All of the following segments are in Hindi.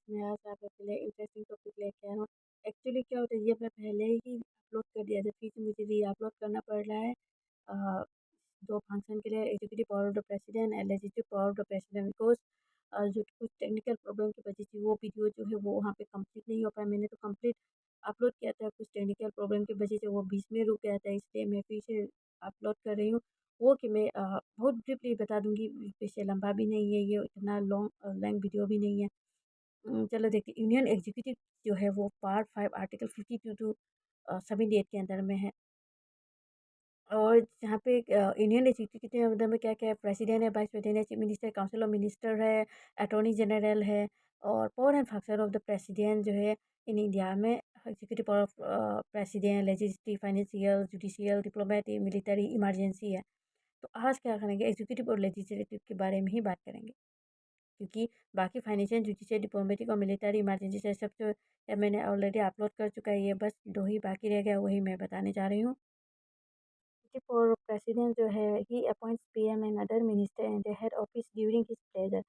मैं आज आपके लिए इंटरेस्टिंग टॉपिक लेके आया हूँ। एक्चुअली क्या होता है, ये मैं पहले ही अपलोड कर दिया था, फिर मुझे री-अपलोड करना पड़ रहा है। अ, 2 फंक्शन के लिए executive power of the president and legislative power of the president because जो कुछ टेक्निकल प्रॉब्लम की वजह से वो वीडियो जो है वो वहाँ पे कंप्लीट नहीं हो पाया। मैंने तो कंप्लीट अपलोड किया था, कुछ टेक्निकल प्रॉब्लम की वजह से वो बीच में रुक गया था, इसलिए मैं फिर से अपलोड कर रही हूँ। वो कि मैं बहुत ब्रीफली बता दूँगी, वैसे लंबा भी नहीं है ये, इतना लेंथ वीडियो भी नहीं है। चलो देखते हैं। यूनियन एग्जीक्यूटिव जो है वो पार्ट 5 आर्टिकल 52 टू 78 के अंदर में है। और यहाँ पे यूनियन एग्जीक्यूटिव के अंदर में क्या क्या है, प्रेसिडेंट है, वाइस प्रेसिडेंट है, chief minister, council of minister है, अटॉर्नी जनरल है। और power and function of the president जो है इन इंडिया में, executive power of president, legislative, financial, judicial, diplomatic, military, emergency है। तो आज क्या करेंगे, एग्जीक्यूटिव और लेजिस्लेटिव के बारे में ही बात करेंगे, क्योंकि बाकी फाइनेंशियल, जुडिशियल, डिप्लोमेटिक और मिलिट्री, इमरजेंसी से सब जो मैंने ऑलरेडी अपलोड कर चुका है। ये बस दो ही बाकी रह गया, वही मैं बताने जा रही हूँ। फॉर प्रेसिडेंट जो है, he appoints PM and other minister and the head office during his pleasure.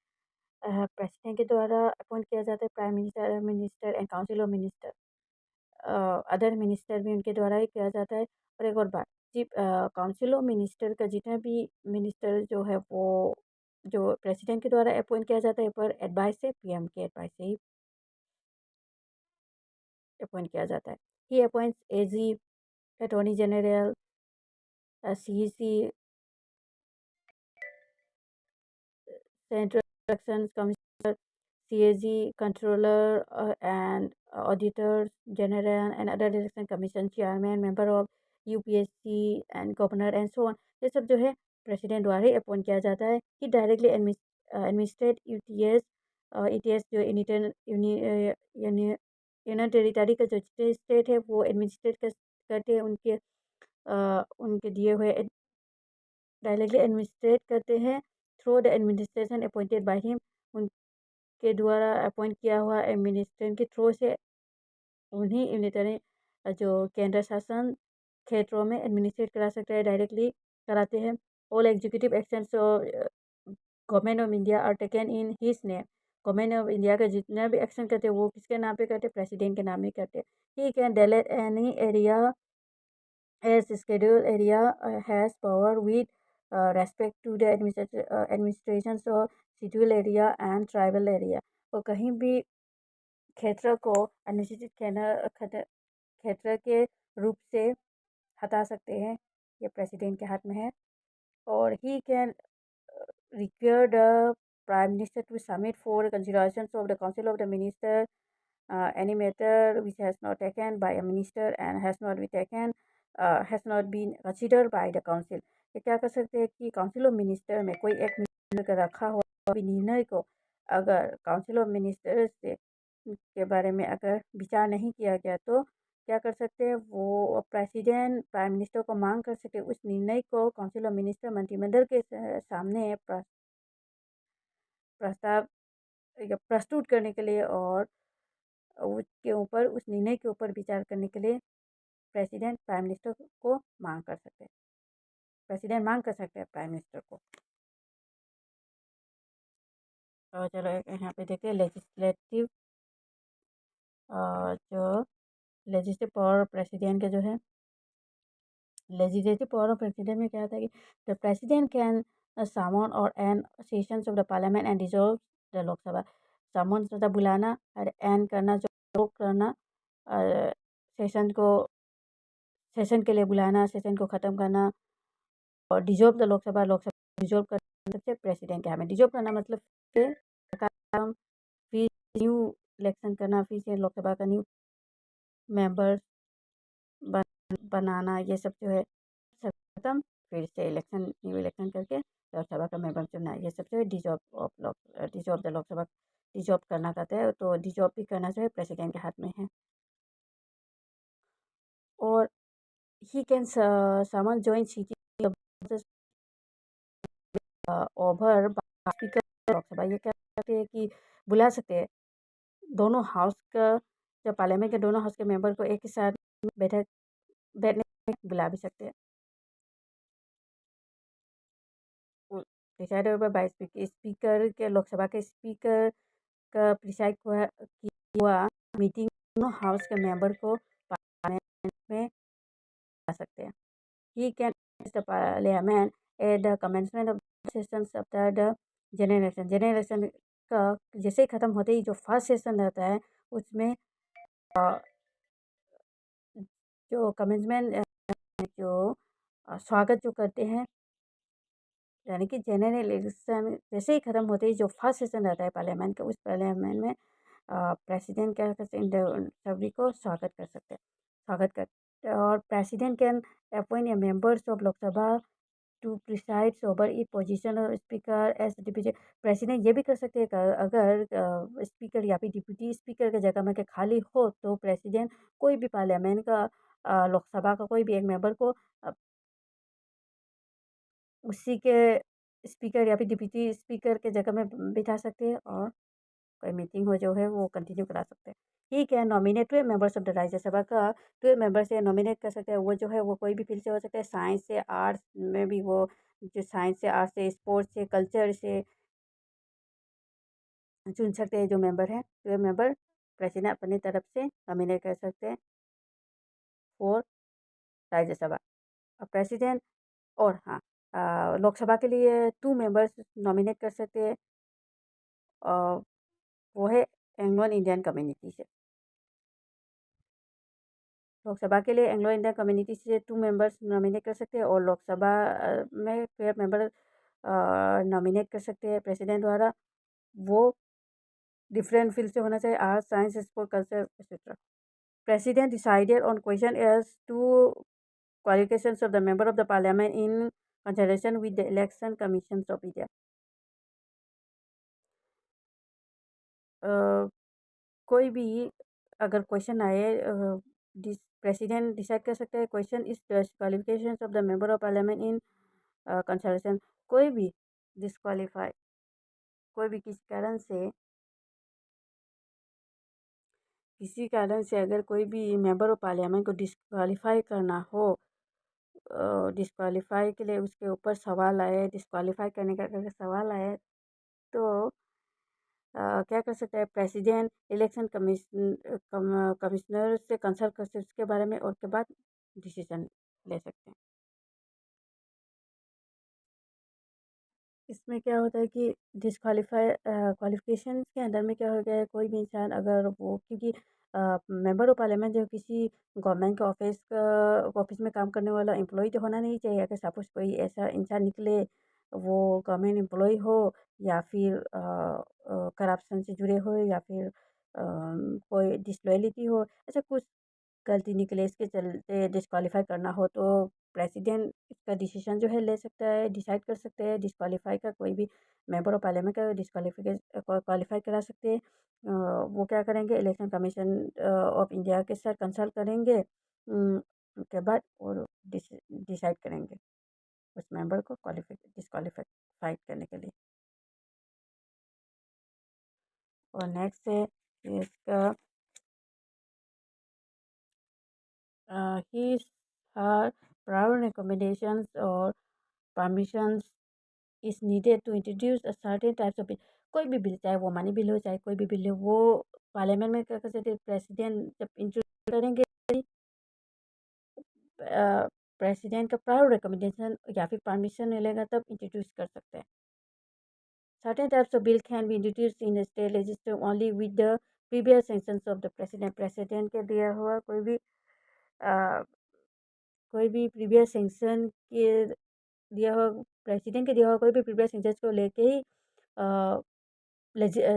President के द्वारा अपॉइंट किया जाता है prime minister, minister and council of minister. Other minister भी उनके द्वारा ही किया जाता है। और एक और बात, चीफ काउंसिल ऑफ मिनिस्टर का जितना भी मिनिस्टर जो है वो जो प्रेसिडेंट के द्वारा अपॉइंट किया जाता है, पर एडवाइस से, पीएम के एडवाइस से ही अपॉइंट किया जाता है। He appoints AG, attorney general, CEC, central election commission, CAG, controller, and auditors general and other election commission chairman, member of UPSC and governor and so on। ये सब जो है प्रेसिडेंट द्वारा ही अपॉइंट किया जाता है। कि डायरेक्टली एडमिनिस्ट्रेट यूटीएस, ईटीएस जो यूनियन टेरिटरी का जो स्टेट है वो एडमिनिस्ट्रेट करते हैं, उनके दिए हुए डायरेक्टली एडमिनिस्ट्रेट करते हैं through the administration appointed by him. के द्वारा अपॉइंट किया हुआ एडमिनिस्ट्रेशन के थ्रू से उन्हीं यूनिटरी जो केंद्र शासन क्षेत्रों में एडमिनिस्ट्रेट करा सकते हैं, डायरेक्टली कराते हैं। All executive actions government of India are taken in his name. Government of India का जितना भी एक्शन करते हैं वो किसके नाम पे करते हैं, प्रेसिडेंट के नाम ही करते हैं। He can delete any area as scheduled area has power with respect to the administrations of scheduled area and tribal area। और कहीं भी क्षेत्र को अनुसूचित क्षेत्र के रूप से हटा सकते हैं, ये प्रेसिडेंट के हाथ में है। और he can require the prime minister to submit for considerations of the council of the minister any matter which has not taken by a minister and has not been considered by the council। ये क्या कर सकते हैं कि काउंसिल ऑफ मिनिस्टर में कोई एक मिनिस्टर का रखा हुआ निर्णय को अगर काउंसिल ऑफ मिनिस्टर से के बारे में अगर विचार नहीं किया गया, तो क्या कर सकते हैं, वो प्रेसिडेंट प्राइम मिनिस्टर को मांग कर सकते हैं उस निर्णय को काउंसिल ऑफ मिनिस्टर मंत्रिमंडल के सामने प्रस्ताव या प्रस्तुत करने के लिए, और उसके ऊपर, उस निर्णय के ऊपर विचार करने के लिए प्रेसिडेंट प्राइम मिनिस्टर को मांग कर सकते हैं। प्रेसिडेंट मांग कर सकते हैं प्राइम मिनिस्टर को। तो चलो यहाँ पे देखते हैं लेजिस्लेटिव, जो लेजिस्लेटिव पावर प्रेसिडेंट के जो है, लेजिस्लेटिव पावर ऑफ प्रेसिडेंट में क्या होता है कि द प्रेसिडेंट कैन समन और end sessions of the parliament and dissolve the Lok Sabha. Summon मतलब बुलाना, और एंड करना जो रोक करना, सेशन को, सेशन के लिए बुलाना, सेशन को ख़त्म करना। और dissolve the Lok Sabha, Lok Sabha dissolve कर सकते प्रेसिडेंट के हाथ में। डिजॉल्व करना मतलब फिर काम, फिर न्यू इलेक्शन करना, फिर से लोकसभा का न्यू मेंबर बनाना, ये सब जो है सब खत्म, फिर से इलेक्शन, न्यू इलेक्शन करके लोकसभा का मेंबर चुनना, ये सब जो है डिजॉल्व द लोकसभा, डिजॉल्व करना कहते हैं। तो डिजॉल्व भी करना जो है प्रेसिडेंट के हाथ में है। और he can summon joint sitting over speaker Lok Sabha. ये क्या कहते हैं कि बुला सकते हैं दोनों हाउस का, जब पार्लियामेंट के दोनों हाउस के मेंबर को एक ही साथ बैठने बुला भी सकते हैं। डिसाइड ओवर बाय स्पीकर के, लोकसभा के स्पीकर का प्रिसाइड हुआ मीटिंग दोनों हाउस के मेंबर को पार्लियामेंट में आ सकते हैं। He can address the parliament at the commencement of the sessions after the general election का जैसे ही ख़त्म होते ही जो फर्स्ट सेशन रहता है उसमें जो कमेंसमेंट जो स्वागत जो करते हैं, यानी कि जनरल इलेक्शन जैसे ही ख़त्म होते ही जो फर्स्ट सेशन रहता है पार्लियामेंट का, उस पार्लियामेंट में प्रेसिडेंट क्या कर सकते हैं, सभी को स्वागत करते हैं। और president can appoint a members of Lok Sabha to presides over the position और स्पीकर एज डिप्यूटी। प्रेसिडेंट ये भी कर सकते हैं कि अगर स्पीकर या फिर डिप्यूटी स्पीकर की जगह में के खाली हो तो प्रेसिडेंट कोई भी पार्लियामेंट का लोकसभा का कोई भी एक मेंबर को उसी के स्पीकर या फिर डिप्यूटी स्पीकर के जगह में बिठा सकते हैं और कोई मीटिंग हो जो है वो कंटिन्यू करा सकते हैं। ठीक है, nominate 12 members of the Rajya Sabha का 12 मेंबर से नॉमिनेट कर सकते हैं। वो जो है वो कोई भी फील्ड से हो सकता है, साइंस से, आर्ट्स में भी वो जो साइंस से, आर्ट्स से, स्पोर्ट्स से, कल्चर से चुन सकते हैं जो मेंबर हैं। 12 मेंबर प्रेसिडेंट अपनी तरफ से नॉमिनेट कर सकते हैं फॉर राज्यसभा। प्रेसिडेंट और हाँ, लोकसभा के लिए 2 मेंबर्स नॉमिनेट कर सकते हैं और वो है एंग्लो इंडियन कम्युनिटी से। लोकसभा के लिए एंग्लो इंडियन कम्युनिटी से 2 मेंबर्स नॉमिनेट कर सकते हैं और लोकसभा में 12 मेंबर नॉमिनेट कर सकते हैं प्रेसिडेंट द्वारा। वो डिफरेंट फील्ड से होना चाहिए, arts, science, sport, culture etcetera. President decided on question as to qualifications of the member of the parliament in consultation with the election commission of India. कोई भी अगर क्वेश्चन आए, प्रेसिडेंट डिसाइड कर सकते हैं question is qualification of the member of parliament in consultation. कोई भी डिस्क्वालीफाई, कोई भी किसी कारण से अगर कोई भी मेंबर ऑफ पार्लियामेंट को डिस्क्वालीफाई करना हो, डिस्क्वालीफाई के लिए उसके ऊपर सवाल आए, डिस्क्वालीफाई करने का अगर सवाल आए तो क्या कर सकता है प्रेसिडेंट इलेक्शन कमिश्नर से कंसल्ट कर सकते उसके बारे में और के बाद डिसीजन ले सकते हैं। इसमें क्या होता है कि डिस्क्वालीफाई क्वालिफिकेशन के अंदर में क्या हो गया है, कोई भी इंसान अगर वो क्योंकि मेंबर ऑफ पार्लियामेंट जो किसी गवर्नमेंट के ऑफिस में काम करने वाला एम्प्लॉय तो होना नहीं चाहिए। अगर सपोज कोई ऐसा इंसान निकले वो गवर्नमेंट एम्प्लॉय हो या फिर करप्शन से जुड़े हो या फिर कोई डिसलॉयलिटी हो, ऐसा कुछ गलती निकले इसके चलते डिस्क्वालीफाई करना हो तो प्रेसिडेंट इसका डिसीजन जो है ले सकता है, डिसाइड कर सकते हैं डिस्क्वालीफाई का। कोई भी मेंबर ऑफ पार्लियामेंट का डिस्क्वालीफिकेशन क्वालीफाई करा सकते हैं। वो क्या करेंगे, इलेक्शन कमीशन ऑफ इंडिया के साथ कंसल्ट करेंगे, उसके बाद और डिसाइड करेंगे उस मेंबर को डिस्क्वालीफाई करने के लिए। और नेक्स्ट है इसका his her prior recommendations or permissions is needed to introduce a certain types of bill। कोई भी बिल, चाहे वो मनी बिल हो चाहे कोई भी बिल हो, वो पार्लियामेंट में क्या कर सकते हैं, प्रेसिडेंट जब इंट्रोड्यूस करेंगे प्रेसिडेंट का प्रायर रिकमेंडेशन या फिर परमिशन मिलेगा तब इंट्रोड्यूस कर सकते हैं। Certain types of bill can be introduced in the state legislature only with the previous sanctions of the president। President के दिया हुआ कोई भी प्रीवियस सेंक्शन के दिया हुआ प्रेसिडेंट के दिया हुआ कोई भी प्रीवियस सेंक्शन को लेके ही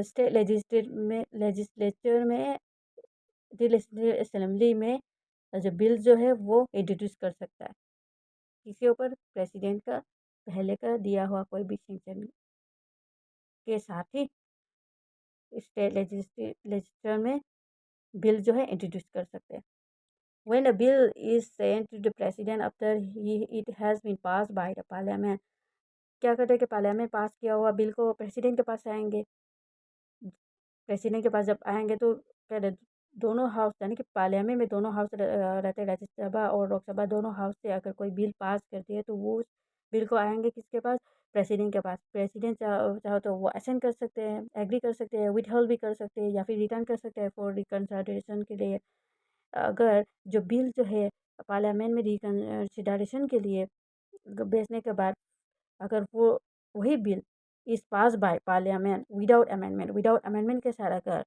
स्टेट लेजिस्लेचर में लेजिस्लेटिव असेंबली में जो बिल जो है वो इंट्रोड्यूस कर सकता है। इसके ऊपर प्रेसिडेंट का पहले का दिया हुआ कोई भी सेंक्शन के साथ ही स्टेट लेजिस्लेचर में बिल जो है इंट्रोड्यूस कर सकते हैं। When a bill is sent to the president after it has been passed by the parliament, क्या करते हैं कि पार्लियामेंट पास किया हुआ बिल को प्रेसिडेंट के पास आएंगे। प्रेसिडेंट के पास जब आएंगे तो क्या दोनों हाउस यानी कि पार्लियामेंट में दोनों हाउस रहते हैं, राज्यसभा और लोकसभा दोनों हाउस से अगर कोई बिल पास करती है तो वो बिल को आएंगे किसके पास, प्रेसिडेंट के पास। प्रेसिडेंट चाहो तो वो असेंट कर सकते हैं, एग्री कर सकते हैं, विथ होल्ड भी कर सकते हैं या फिर रिटर्न कर सकते हैं फॉर रिकन्सिडरेशन के लिए। अगर जो बिल जो है पार्लियामेंट में रिकन्सिडरेशन के लिए भेजने के बाद अगर वो वही bill is pass by parliament without amendment के साथ अगर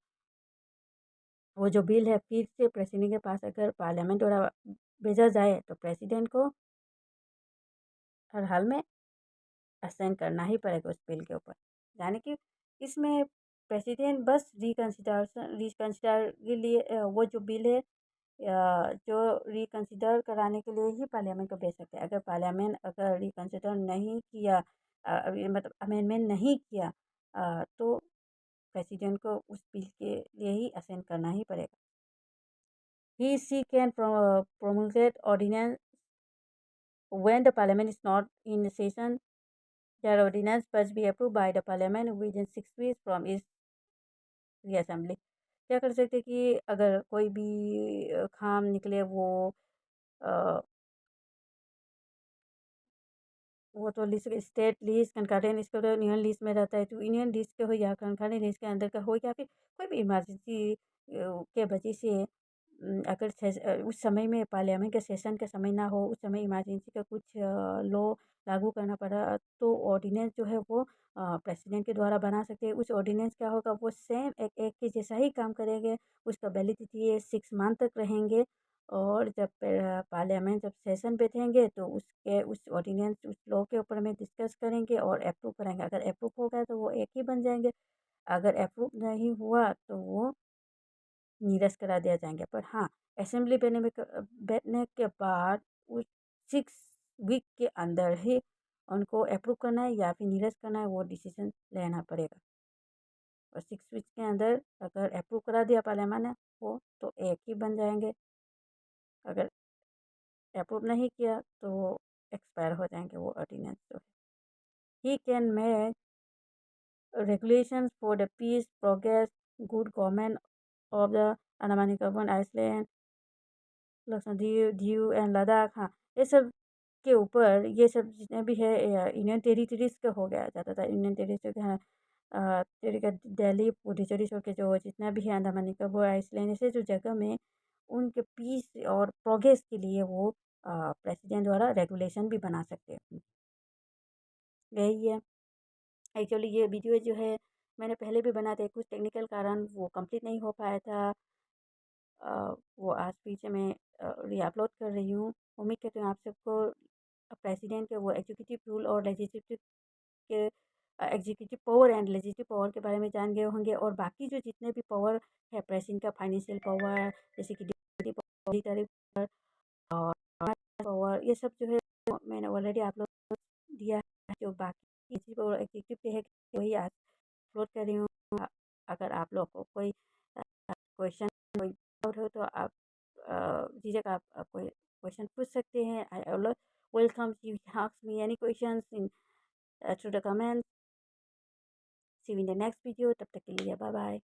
वो जो बिल है फिर से प्रेसिडेंट के पास अगर पार्लियामेंट द्वारा भेजा जाए तो प्रेसिडेंट को हर हाल में असेंट करना ही पड़ेगा उस बिल के ऊपर। यानी कि इसमें प्रेसिडेंट बस रिकन्सिडर के लिए वो जो बिल है जो रिकन्सिडर कराने के लिए ही पार्लियामेंट को भेज सकते हैं। अगर पार्लियामेंट अगर रिकन्सिडर नहीं किया मतलब अमेंडमेंट नहीं किया तो प्रेसिडेंट को उस बिल के लिए ही असेंट करना ही पड़ेगा। ही सी can promulgate ordinance when the parliament is not in session. Their ordinance must be approved by the parliament within 6 weeks from its reassembly. क्या कर सकते कि अगर कोई भी काम निकले अ, वो तो लिस्ट स्टेट लिस्ट कंकरेंट इसका तो यूनियन लिस्ट में रहता है, तो यूनियन लिस्ट के हो या कंकरेंट लिस्ट के अंदर का हो या फिर कोई भी इमरजेंसी के वजह से अगर उस समय में पार्लियामेंट के सेशन के समय ना हो, उस समय इमरजेंसी का कुछ लॉ लागू करना पड़ा तो ऑर्डिनेंस जो है वो प्रेसिडेंट के द्वारा बना सकते हैं। उस ऑर्डिनेंस क्या होगा, वो सेम एक के जैसा ही काम करेंगे। उसका वैलिडिटी 6 मंथ तक रहेंगे और जब पार्लियामेंट जब सेशन बैठेंगे तो उसके उस ऑर्डिनेंस उस लॉ के ऊपर में डिस्कस करेंगे और अप्रूव करेंगे। अगर अप्रूव हो गया तो वो एक ही बन जाएंगे, अगर अप्रूव नहीं हुआ तो वो नीरस करा दिया जाएंगे। पर हाँ, असेंबली बैठने के बाद उस 6 वीक के अंदर ही उनको अप्रूव करना है या फिर नीरस करना है वो डिसीजन लेना पड़ेगा। और 6 वीक के अंदर अगर अप्रूव करा दिया पार्लियामेंट ने वो तो एक ही बन जाएंगे, अगर अप्रूव नहीं किया तो एक्सपायर हो जाएंगे वो ऑर्डिनेंस जो है। He can make regulations for the peace, progress, good government of the Andaman Nicobar island, Lakshadweep, Diu and Ladakh. हाँ, ये सब के ऊपर ये सब जितने भी है यूनियन टेरिटरीज का हो गया ज़्यादातर यूनियन टेरिटरी के हैं। दिल्ली पुडुचेरी छोड़ के जो जितना भी है अंडमान निकोबार आइलैंड ऐसे जो जगह में उनके पीस और प्रोग्रेस के लिए वो प्रेसिडेंट द्वारा रेगुलेशन भी बना सकते हैं। यही है एक्चुअली। ये वीडियो जो है मैंने पहले भी बनाते, कुछ टेक्निकल कारण वो कंप्लीट नहीं हो पाया था। वो आज फिर से मैं री अपलोड कर रही हूँ। उम्मीद करती हूँ आप सबको प्रेसिडेंट के वो एग्जीक्यूटिव रूल और लेजिस्लेटिव के executive power and legislative power के बारे में जान गए होंगे। और बाकी जो जितने भी पावर है प्रेसिडेंट का, फाइनेंशियल पावर जैसे कि डिप्टी और पावर, ये सब जो है वो मैंने ऑलरेडी अपलोड दिया है। जो बाकी एग्जीक्यूटिव के है वही आज अपलोड कर रही हूँ। अगर आप लोग को कोई क्वेश्चन कोई डाउट हो तो आप झिझक आप कोई क्वेश्चन पूछ सकते हैं। I always welcome you ask me any questions in through the comment. See you in the next video, तब तक के लिए बाय बाय।